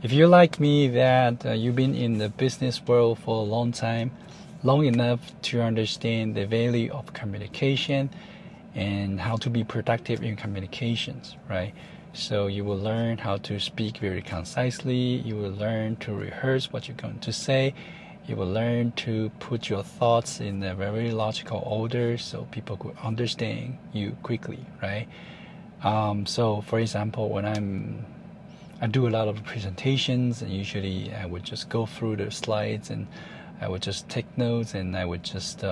If you're like me, that you've been in the business world for a long time, long enough to understand the value of communication and how to be productive in communications, right? So you will learn how to speak very concisely. You will learn to rehearse what you're going to say. You will learn to put your thoughts in a very logical order so people could understand you quickly, right? So for example, when I do a lot of presentations, and usually I would just go through the slides and I would just take notes, and I would just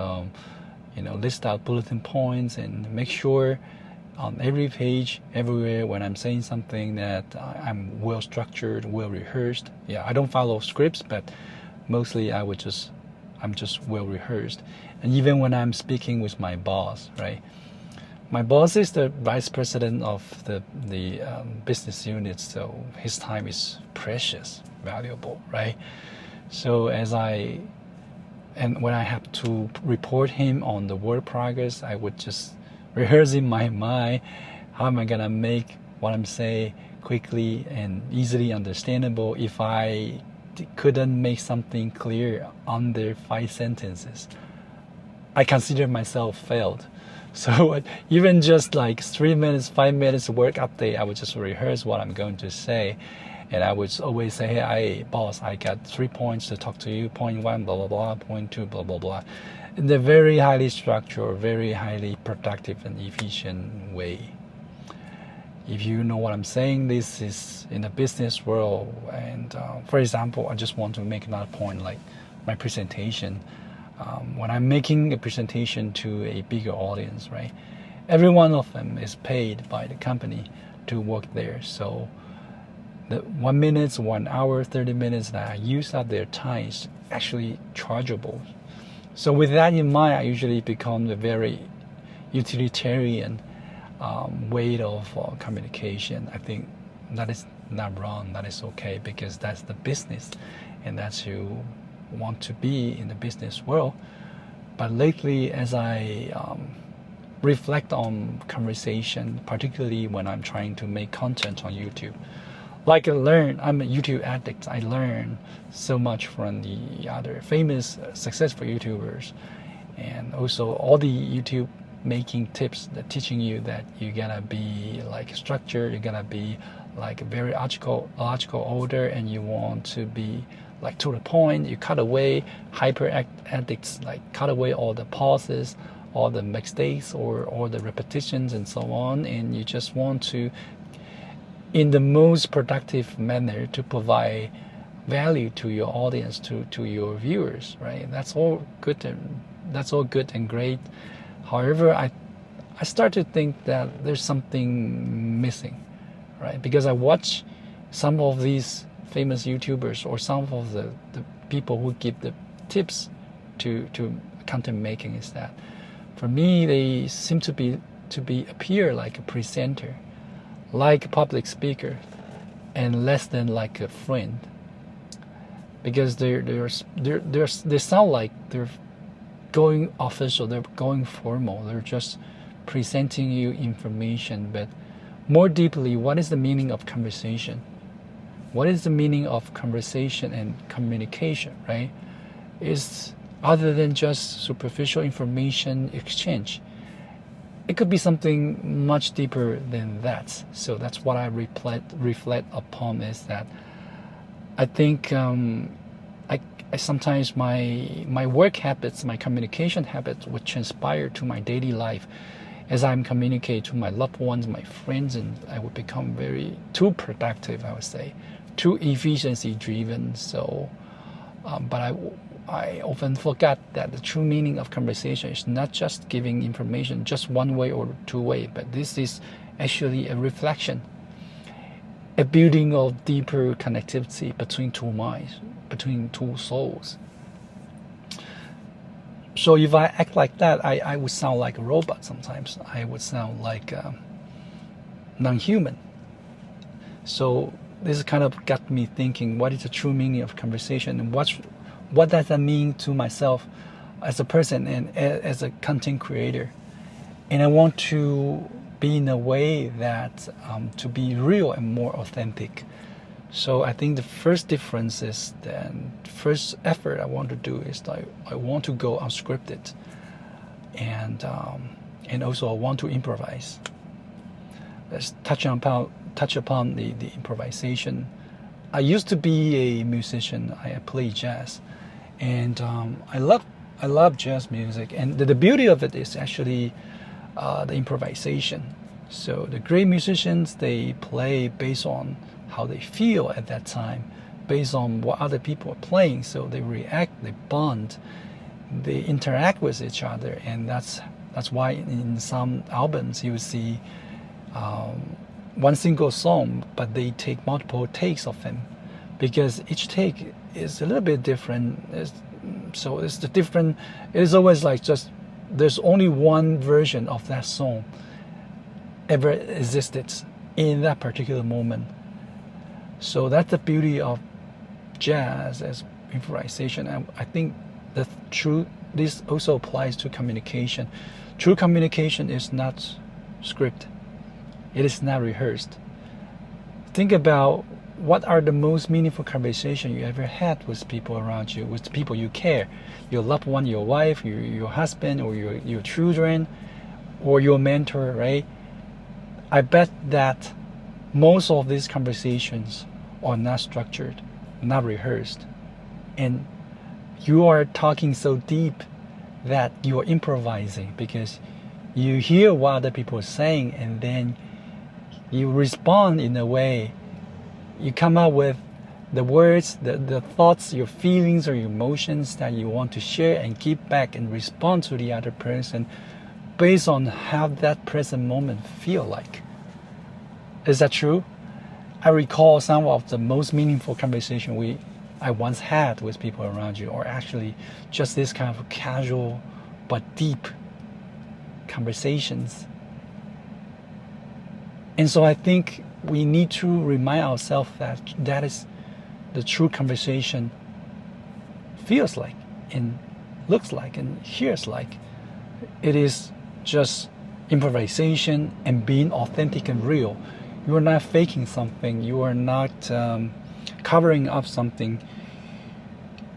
list out bulletin points and make sure on every page, everywhere, when I'm saying something, that I'm well structured, well rehearsed. Yeah, I don't follow scripts, but mostly I'm just well rehearsed. And even when I'm speaking with my boss, right? My boss is the vice president of the business unit, so his time is precious, valuable, right? So when I have to report him on the work progress, I would just rehearse in my mind how am I gonna make what I'm saying quickly and easily understandable. If I couldn't make something clear under 5 sentences, I consider myself failed. So even just like 3 minutes, 5 minutes work update, I would just rehearse what I'm going to say. And I would always say, hey, boss, I got 3 points to talk to you. Point 1, blah, blah, blah. Point 2, blah, blah, blah. In a very highly structured, very highly productive and efficient way. If you know what I'm saying, this is in the business world. And for example, I just want to make another point, like my presentation. When I'm making a presentation to a bigger audience, right? Every one of them is paid by the company to work there. So the 1 minute, 1 hour, 30 minutes that I use up their time is actually chargeable. So with that in mind, I usually become a very utilitarian way of communication. I think that is not wrong. That is okay, because that's the business, and that's you want to be in the business world. But lately, as I reflect on conversation, particularly when I'm trying to make content on YouTube, like I'm a YouTube addict. I learn so much from the other famous, successful YouTubers, and also all the YouTube making tips that teaching you that you gotta be like structured, you gotta be like very logical order, and you want to be like to the point. You cut away hyper addicts, like cut away all the pauses, all the mistakes, or all the repetitions and so on, and you just want to, in the most productive manner, to provide value to your audience, to your viewers, right? That's all good and great. However, I start to think that there's something missing, right? Because I watch some of these famous YouTubers, or some of the people who give the tips to content making, is that for me they seem to appear like a presenter, like a public speaker, and less than like a friend. Because they sound like they're going official, they're going formal, they're just presenting you information. But more deeply, what is the meaning of conversation? What is the meaning of conversation and communication, right? Is other than just superficial information exchange. It could be something much deeper than that. So that's what I reflect upon, is that I think I sometimes my work habits, my communication habits would transpire to my daily life as I'm communicating to my loved ones, my friends, and I would become too productive, I would say, too efficiency driven. So, but I often forget that the true meaning of conversation is not just giving information just one way or two way, but this is actually a reflection, a building of deeper connectivity between two minds, between two souls. So if I act like that, I would sound like a robot sometimes. I would sound like non-human. So this kind of got me thinking, what is the true meaning of conversation, and what does that mean to myself as a person and as a content creator? And I want to be in a way that to be real and more authentic. So I think the first difference is that first effort I want to do is I want to go unscripted, and also I want to improvise. Let's touch upon the improvisation. I used to be a musician. I play jazz, and I love jazz music. And the beauty of it is actually the improvisation. So the great musicians, they play based on how they feel at that time, based on what other people are playing. So they react, they bond, they interact with each other, and that's why in some albums you see one single song, but they take multiple takes of them, because each take is a little bit different. So it's the different. It is always like just there's only one version of that song ever existed in that particular moment. So that's the beauty of jazz as improvisation. And I think this also applies to communication. True communication is not script. It is not rehearsed. Think about what are the most meaningful conversations you ever had with people around you, with people you care, your loved one, your wife, your husband, or your children, or your mentor, right? I bet that most of these conversations are not structured, not rehearsed, and you are talking so deep that you are improvising, because you hear what other people are saying and then you respond in a way. You come up with the words, the thoughts, your feelings or your emotions that you want to share, and give back and respond to the other person based on how that present moment feel like. Is that true? I recall some of the most meaningful conversation I once had with people around you, or actually just this kind of casual but deep conversations. And so I think we need to remind ourselves that is the true conversation feels like, and looks like, and hears like. It is just improvisation and being authentic and real. You are not faking something. You are not covering up something.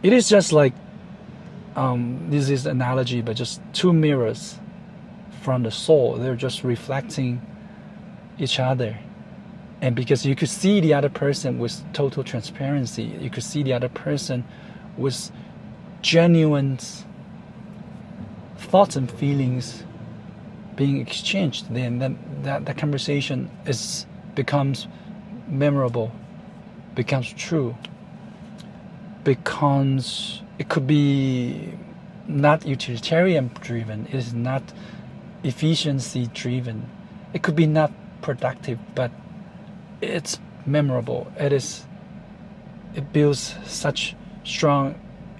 It is just like, this is an analogy, but just two mirrors from the soul. They're just reflecting each other. And because you could see the other person with total transparency, you could see the other person with genuine thoughts and feelings being exchanged, then that conversation becomes memorable, becomes true, becomes, it could be not utilitarian driven, it is not efficiency driven, it could be not productive, but it's memorable. It builds such strong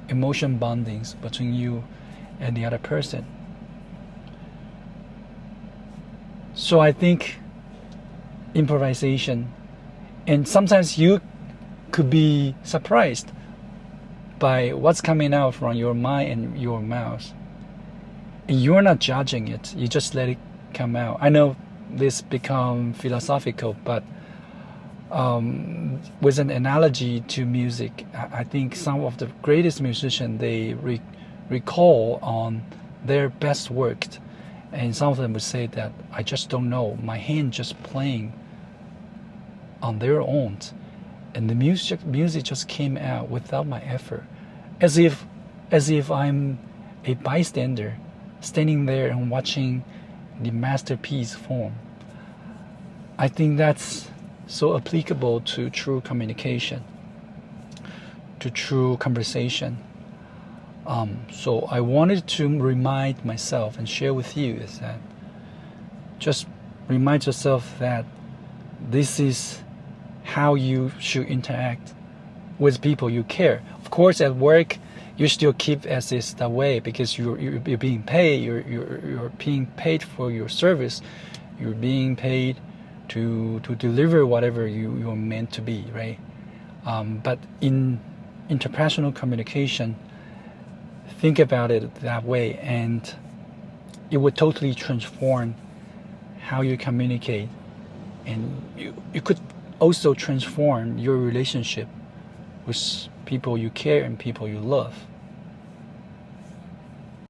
emotion bondings between you and the other person. So I think improvisation, and sometimes you could be surprised by what's coming out from your mind and your mouth, and you're not judging it, you just let it come out. I know this become philosophical, but with an analogy to music, I think some of the greatest musicians, they recall on their best work, and some of them would say that I just don't know, my hand just playing on their own, and the music just came out without my effort, as if I'm a bystander standing there and watching the masterpiece form. I think that's so applicable to true communication, to true conversation. So I wanted to remind myself and share with you is that just remind yourself that this is how you should interact with people you care. Of course, at work, you still keep as is that way, because you're being paid. You're being paid for your service. You're being paid to deliver whatever you're meant to be, right? But in interpersonal communication, think about it that way, and it would totally transform how you communicate. And you could also transform your relationship with people you care and people you love.